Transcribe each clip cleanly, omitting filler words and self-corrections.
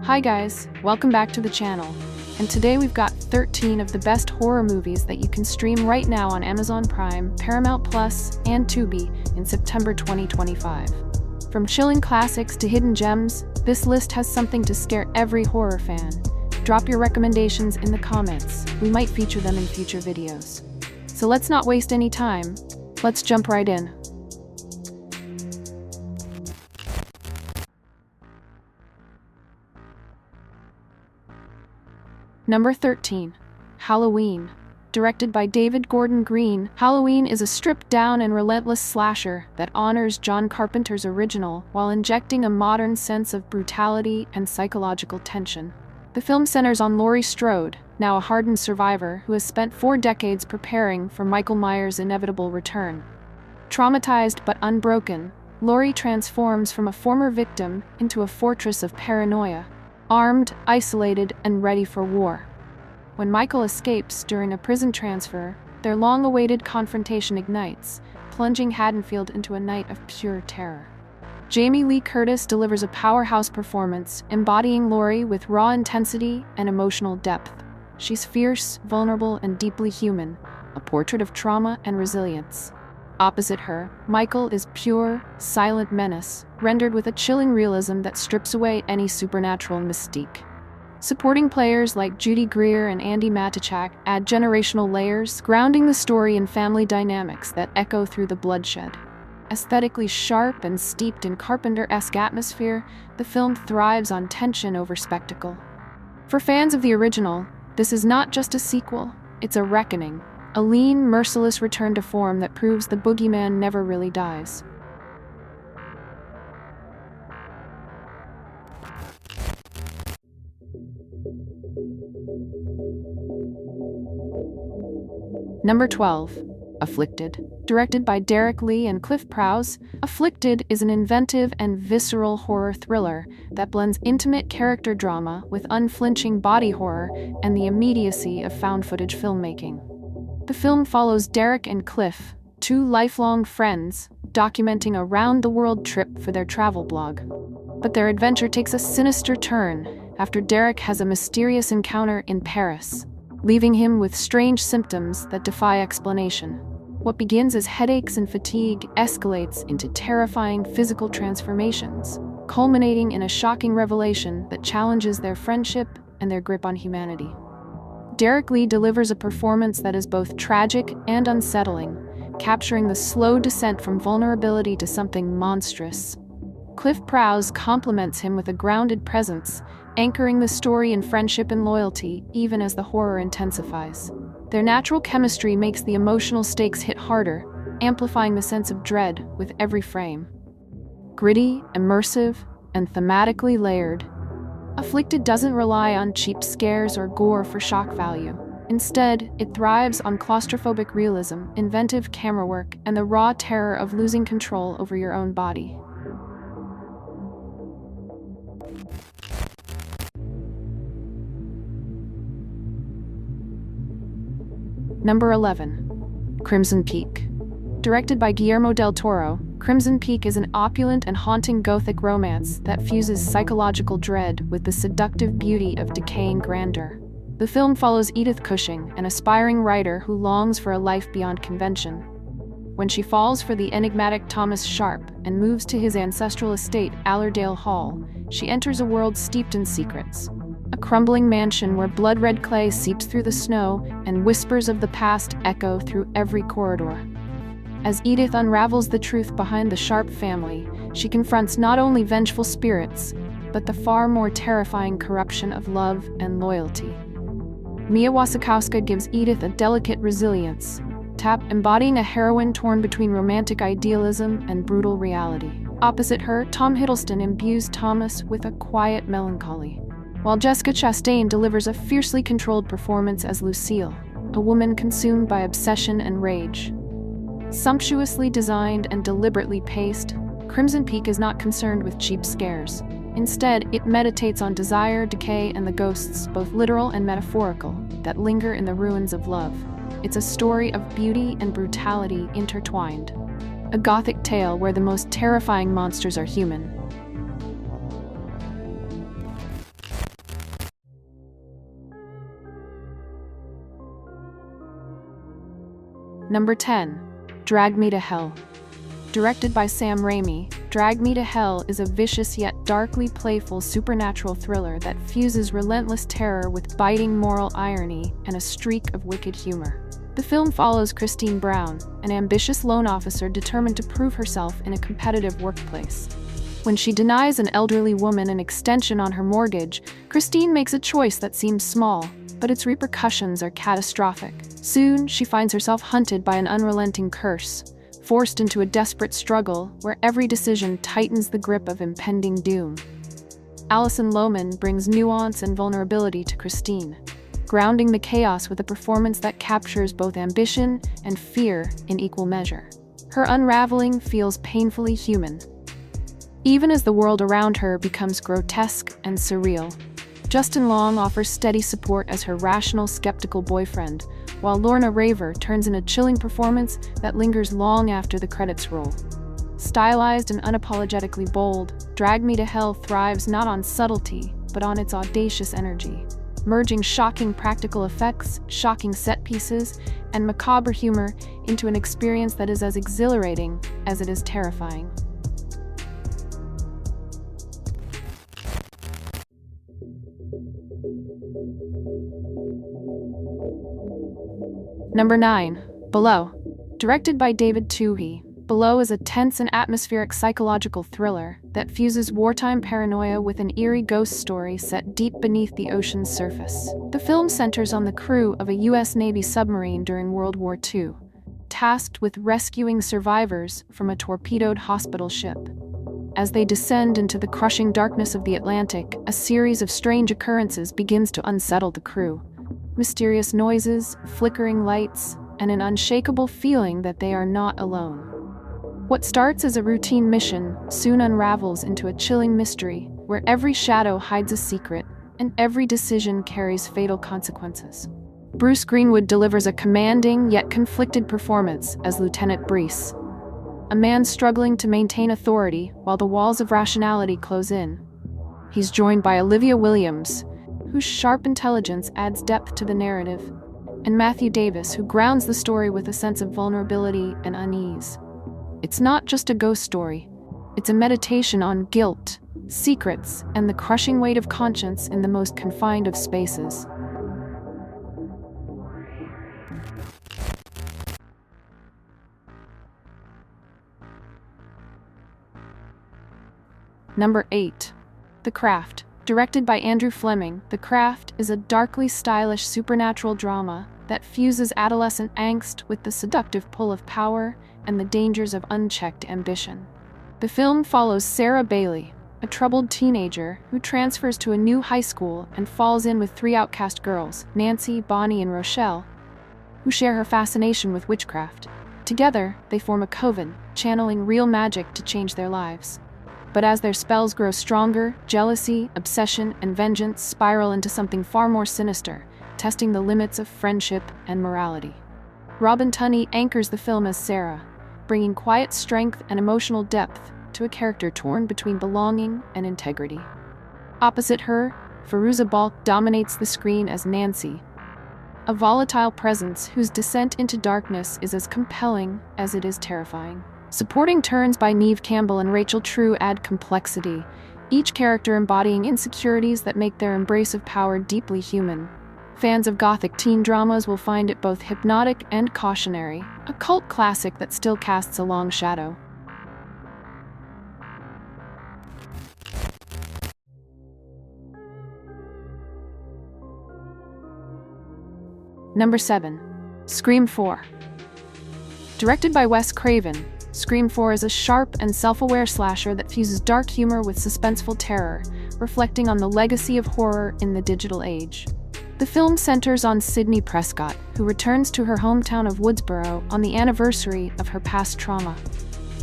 Hi guys, welcome back to the channel. And today we've got 13 of the best horror movies that you can stream right now on Amazon Prime, Paramount Plus, and Tubi in September 2025. From chilling classics to hidden gems, this list has something to scare every horror fan. Drop your recommendations in the comments. We might feature them in future videos. So let's not waste any time. Let's jump right in. Number 13. Halloween. Directed by David Gordon Green, Halloween is a stripped-down and relentless slasher that honors John Carpenter's original while injecting a modern sense of brutality and psychological tension. The film centers on Laurie Strode, now a hardened survivor who has spent 4 decades preparing for Michael Myers' inevitable return. Traumatized but unbroken, Laurie transforms from a former victim into a fortress of paranoia, armed, isolated, and ready for war. When Michael escapes during a prison transfer, their long-awaited confrontation ignites, plunging Haddonfield into a night of pure terror. Jamie Lee Curtis delivers a powerhouse performance, embodying Laurie with raw intensity and emotional depth. She's fierce, vulnerable, and deeply human, a portrait of trauma and resilience. Opposite her, Michael is pure, silent menace, rendered with a chilling realism that strips away any supernatural mystique. Supporting players like Judy Greer and Andy Matichak add generational layers, grounding the story in family dynamics that echo through the bloodshed. Aesthetically sharp and steeped in Carpenter-esque atmosphere, the film thrives on tension over spectacle. For fans of the original, this is not just a sequel, it's a reckoning. A lean, merciless return to form that proves the boogeyman never really dies. Number 12. Afflicted. Directed by Derek Lee and Cliff Prowse, Afflicted is an inventive and visceral horror thriller that blends intimate character drama with unflinching body horror and the immediacy of found-footage filmmaking. The film follows Derek and Cliff, 2 lifelong friends, documenting a round-the-world trip for their travel blog. But their adventure takes a sinister turn after Derek has a mysterious encounter in Paris, leaving him with strange symptoms that defy explanation. What begins as headaches and fatigue escalates into terrifying physical transformations, culminating in a shocking revelation that challenges their friendship and their grip on humanity. Derek Lee delivers a performance that is both tragic and unsettling, capturing the slow descent from vulnerability to something monstrous. Cliff Prowse complements him with a grounded presence, anchoring the story in friendship and loyalty even as the horror intensifies. Their natural chemistry makes the emotional stakes hit harder, amplifying the sense of dread with every frame. Gritty, immersive, and thematically layered, Afflicted doesn't rely on cheap scares or gore for shock value. Instead, it thrives on claustrophobic realism, inventive camera work, and the raw terror of losing control over your own body. Number 11. Crimson Peak. Directed by Guillermo del Toro, Crimson Peak is an opulent and haunting gothic romance that fuses psychological dread with the seductive beauty of decaying grandeur. The film follows Edith Cushing, an aspiring writer who longs for a life beyond convention. When she falls for the enigmatic Thomas Sharp and moves to his ancestral estate, Allerdale Hall, she enters a world steeped in secrets. A crumbling mansion where blood-red clay seeps through the snow and whispers of the past echo through every corridor. As Edith unravels the truth behind the Sharp family, she confronts not only vengeful spirits, but the far more terrifying corruption of love and loyalty. Mia Wasikowska gives Edith a delicate resilience, embodying a heroine torn between romantic idealism and brutal reality. Opposite her, Tom Hiddleston imbues Thomas with a quiet melancholy, while Jessica Chastain delivers a fiercely controlled performance as Lucille, a woman consumed by obsession and rage. Sumptuously designed and deliberately paced, Crimson Peak is not concerned with cheap scares. Instead, it meditates on desire, decay, and the ghosts, both literal and metaphorical, that linger in the ruins of love. It's a story of beauty and brutality intertwined. A gothic tale where the most terrifying monsters are human. Number 10. Drag Me to Hell. Directed by Sam Raimi, Drag Me to Hell is a vicious yet darkly playful supernatural thriller that fuses relentless terror with biting moral irony and a streak of wicked humor. The film follows Christine Brown, an ambitious loan officer determined to prove herself in a competitive workplace. When she denies an elderly woman an extension on her mortgage, Christine makes a choice that seems small, but its repercussions are catastrophic. Soon, she finds herself hunted by an unrelenting curse, forced into a desperate struggle where every decision tightens the grip of impending doom. Alison Lohman brings nuance and vulnerability to Christine, grounding the chaos with a performance that captures both ambition and fear in equal measure. Her unraveling feels painfully human, even as the world around her becomes grotesque and surreal. Justin Long offers steady support as her rational, skeptical boyfriend, while Lorna Raver turns in a chilling performance that lingers long after the credits roll. Stylized and unapologetically bold, Drag Me to Hell thrives not on subtlety, but on its audacious energy, merging shocking practical effects, shocking set pieces, and macabre humor into an experience that is as exhilarating as it is terrifying. Number 9. Below. Directed by David Twohy, Below is a tense and atmospheric psychological thriller that fuses wartime paranoia with an eerie ghost story set deep beneath the ocean's surface. The film centers on the crew of a U.S. Navy submarine during World War II, tasked with rescuing survivors from a torpedoed hospital ship. As they descend into the crushing darkness of the Atlantic, a series of strange occurrences begins to unsettle the crew. Mysterious noises, flickering lights, and an unshakable feeling that they are not alone. What starts as a routine mission soon unravels into a chilling mystery where every shadow hides a secret and every decision carries fatal consequences. Bruce Greenwood delivers a commanding yet conflicted performance as Lieutenant Brees, a man struggling to maintain authority while the walls of rationality close in. He's joined by Olivia Williams, whose sharp intelligence adds depth to the narrative, and Matthew Davis, who grounds the story with a sense of vulnerability and unease. It's not just a ghost story. It's a meditation on guilt, secrets, and the crushing weight of conscience in the most confined of spaces. Number 8. The Craft. Directed by Andrew Fleming, The Craft is a darkly stylish supernatural drama that fuses adolescent angst with the seductive pull of power and the dangers of unchecked ambition. The film follows Sarah Bailey, a troubled teenager who transfers to a new high school and falls in with three outcast girls, Nancy, Bonnie, and Rochelle, who share her fascination with witchcraft. Together, they form a coven, channeling real magic to change their lives. But as their spells grow stronger, jealousy, obsession, and vengeance spiral into something far more sinister, testing the limits of friendship and morality. Robin Tunney anchors the film as Sarah, bringing quiet strength and emotional depth to a character torn between belonging and integrity. Opposite her, Fairuza Balk dominates the screen as Nancy, a volatile presence whose descent into darkness is as compelling as it is terrifying. Supporting turns by Neve Campbell and Rachel True add complexity, each character embodying insecurities that make their embrace of power deeply human. Fans of gothic teen dramas will find it both hypnotic and cautionary, a cult classic that still casts a long shadow. Number 7. Scream 4. Directed by Wes Craven, Scream 4 is a sharp and self-aware slasher that fuses dark humor with suspenseful terror, reflecting on the legacy of horror in the digital age. The film centers on Sidney Prescott, who returns to her hometown of Woodsboro on the anniversary of her past trauma.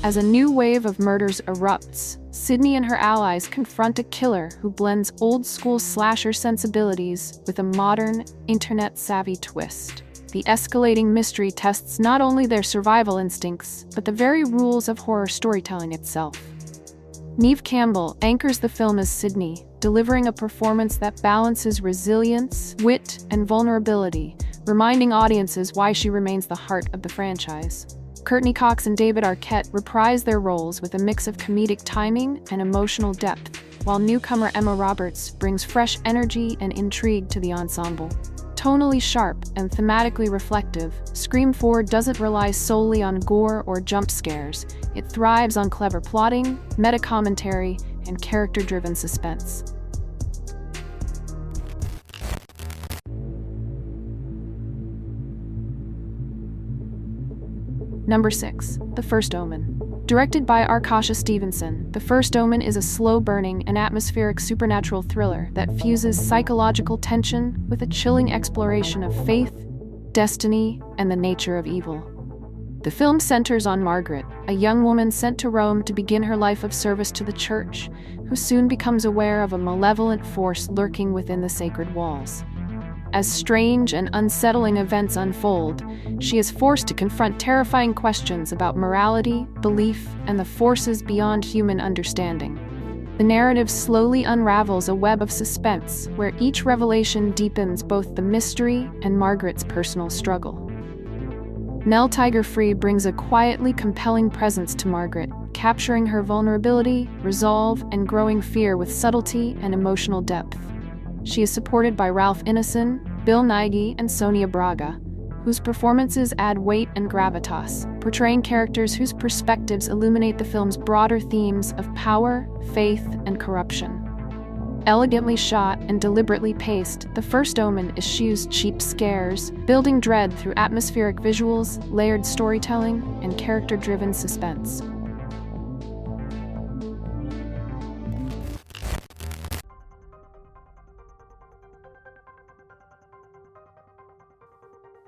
As a new wave of murders erupts, Sidney and her allies confront a killer who blends old-school slasher sensibilities with a modern, internet-savvy twist. The escalating mystery tests not only their survival instincts, but the very rules of horror storytelling itself. Neve Campbell anchors the film as Sidney, delivering a performance that balances resilience, wit, and vulnerability, reminding audiences why she remains the heart of the franchise. Courtney Cox and David Arquette reprise their roles with a mix of comedic timing and emotional depth, while newcomer Emma Roberts brings fresh energy and intrigue to the ensemble. Tonally sharp and thematically reflective, Scream 4 doesn't rely solely on gore or jump scares. It thrives on clever plotting, meta-commentary, and character-driven suspense. Number 6. The First Omen. Directed by Arkasha Stevenson, The First Omen is a slow-burning and atmospheric supernatural thriller that fuses psychological tension with a chilling exploration of faith, destiny, and the nature of evil. The film centers on Margaret, a young woman sent to Rome to begin her life of service to the church, who soon becomes aware of a malevolent force lurking within the sacred walls. As strange and unsettling events unfold, she is forced to confront terrifying questions about morality, belief, and the forces beyond human understanding. The narrative slowly unravels a web of suspense, where each revelation deepens both the mystery and Margaret's personal struggle. Nell Tiger-Free brings a quietly compelling presence to Margaret, capturing her vulnerability, resolve, and growing fear with subtlety and emotional depth. She is supported by Ralph Ineson, Bill Nighy, and Sonia Braga, whose performances add weight and gravitas, portraying characters whose perspectives illuminate the film's broader themes of power, faith, and corruption. Elegantly shot and deliberately paced, The First Omen eschews cheap scares, building dread through atmospheric visuals, layered storytelling, and character-driven suspense.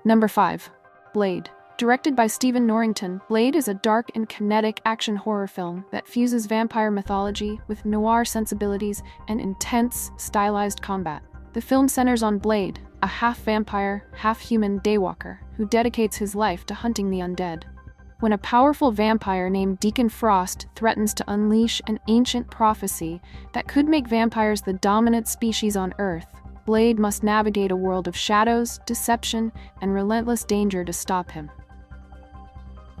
Number 5. Blade. Directed by Stephen Norrington, Blade is a dark and kinetic action horror film that fuses vampire mythology with noir sensibilities and intense, stylized combat. The film centers on Blade, a half-vampire, half-human daywalker who dedicates his life to hunting the undead. When a powerful vampire named Deacon Frost threatens to unleash an ancient prophecy that could make vampires the dominant species on Earth, Blade must navigate a world of shadows, deception, and relentless danger to stop him.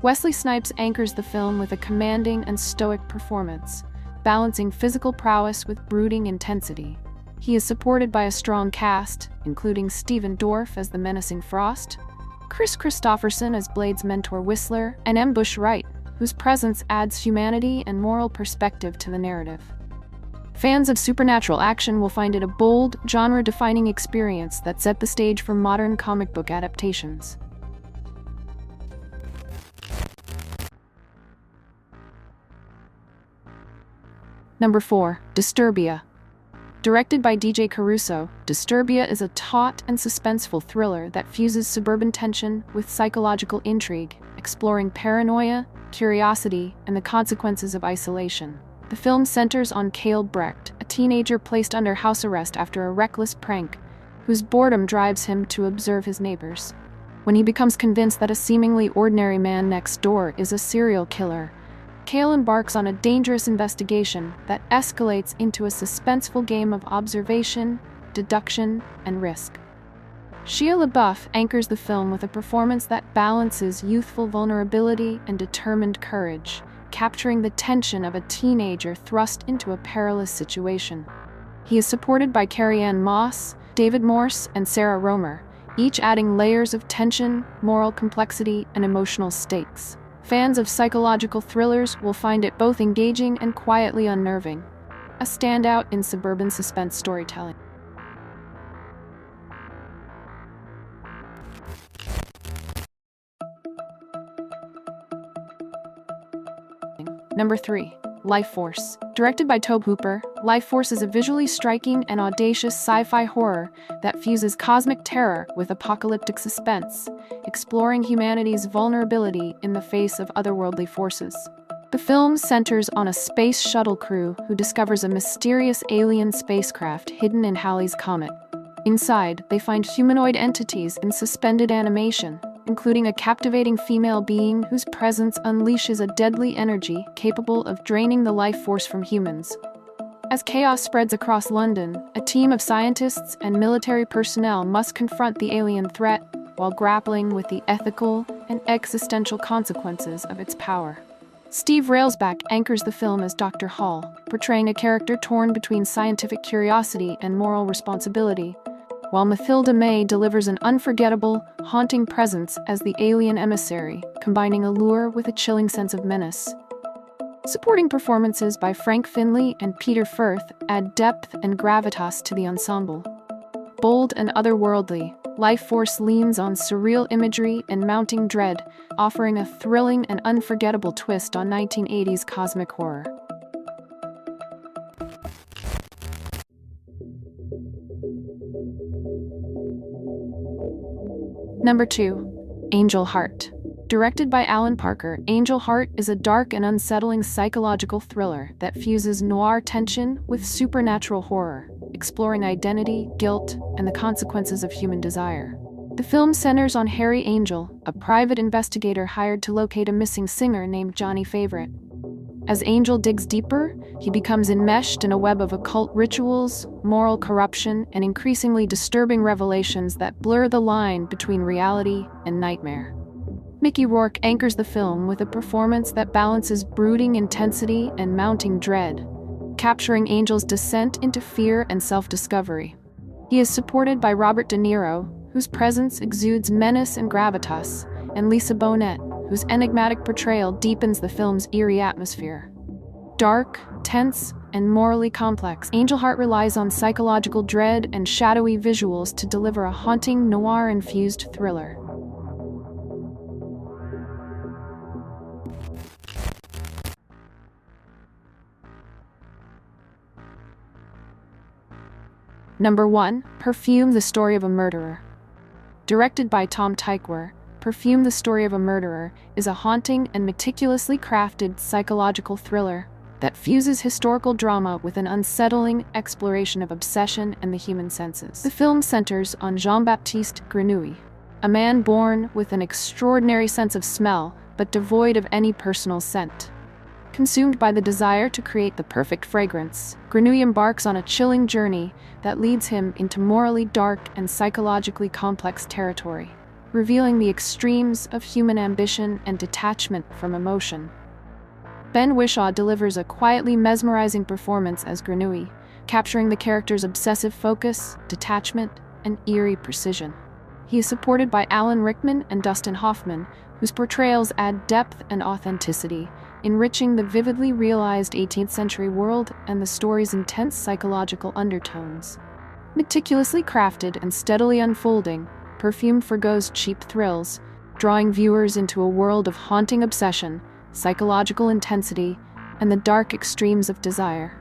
Wesley Snipes anchors the film with a commanding and stoic performance, balancing physical prowess with brooding intensity. He is supported by a strong cast, including Stephen Dorff as the menacing Frost, Chris Christopherson as Blade's mentor Whistler, and M. Bush Wright, whose presence adds humanity and moral perspective to the narrative. Fans of supernatural action will find it a bold, genre-defining experience that set the stage for modern comic book adaptations. Number 4. Disturbia. Directed by DJ Caruso, Disturbia is a taut and suspenseful thriller that fuses suburban tension with psychological intrigue, exploring paranoia, curiosity, and the consequences of isolation. The film centers on Cale Brecht, a teenager placed under house arrest after a reckless prank, whose boredom drives him to observe his neighbors. When he becomes convinced that a seemingly ordinary man next door is a serial killer, Cale embarks on a dangerous investigation that escalates into a suspenseful game of observation, deduction, and risk. Shia LaBeouf anchors the film with a performance that balances youthful vulnerability and determined courage, capturing the tension of a teenager thrust into a perilous situation. He is supported by Carrie-Anne Moss, David Morse, and Sarah Romer, each adding layers of tension, moral complexity, and emotional stakes. Fans of psychological thrillers will find it both engaging and quietly unnerving, a standout in suburban suspense storytelling. Number 3. Lifeforce. Directed by Tobe Hooper, Lifeforce is a visually striking and audacious sci-fi horror that fuses cosmic terror with apocalyptic suspense, exploring humanity's vulnerability in the face of otherworldly forces. The film centers on a space shuttle crew who discovers a mysterious alien spacecraft hidden in Halley's Comet. Inside, they find humanoid entities in suspended animation, including a captivating female being whose presence unleashes a deadly energy capable of draining the life force from humans. As chaos spreads across London, a team of scientists and military personnel must confront the alien threat while grappling with the ethical and existential consequences of its power. Steve Railsback anchors the film as Dr. Hall, portraying a character torn between scientific curiosity and moral responsibility, while Mathilda May delivers an unforgettable, haunting presence as the alien emissary, combining allure with a chilling sense of menace. Supporting performances by Frank Finlay and Peter Firth add depth and gravitas to the ensemble. Bold and otherworldly, Lifeforce leans on surreal imagery and mounting dread, offering a thrilling and unforgettable twist on 1980s cosmic horror. Number 2. Angel Heart. Directed by Alan Parker, Angel Heart is a dark and unsettling psychological thriller that fuses noir tension with supernatural horror, exploring identity, guilt, and the consequences of human desire. The film centers on Harry Angel, a private investigator hired to locate a missing singer named Johnny Favorite. As Angel digs deeper, he becomes enmeshed in a web of occult rituals, moral corruption, and increasingly disturbing revelations that blur the line between reality and nightmare. Mickey Rourke anchors the film with a performance that balances brooding intensity and mounting dread, capturing Angel's descent into fear and self-discovery. He is supported by Robert De Niro, whose presence exudes menace and gravitas, and Lisa Bonet, whose enigmatic portrayal deepens the film's eerie atmosphere. Dark, tense, and morally complex, Angel Heart relies on psychological dread and shadowy visuals to deliver a haunting, noir-infused thriller. Number 1. Perfume: The Story of a Murderer. Directed by Tom Tykwer, Perfume: The Story of a Murderer is a haunting and meticulously crafted psychological thriller that fuses historical drama with an unsettling exploration of obsession and the human senses. The film centers on Jean-Baptiste Grenouille, a man born with an extraordinary sense of smell but devoid of any personal scent. Consumed by the desire to create the perfect fragrance, Grenouille embarks on a chilling journey that leads him into morally dark and psychologically complex territory, revealing the extremes of human ambition and detachment from emotion. Ben Whishaw delivers a quietly mesmerizing performance as Grenouille, capturing the character's obsessive focus, detachment, and eerie precision. He is supported by Alan Rickman and Dustin Hoffman, whose portrayals add depth and authenticity, enriching the vividly realized 18th century world and the story's intense psychological undertones. Meticulously crafted and steadily unfolding, Perfume forgoes cheap thrills, drawing viewers into a world of haunting obsession, psychological intensity, and the dark extremes of desire.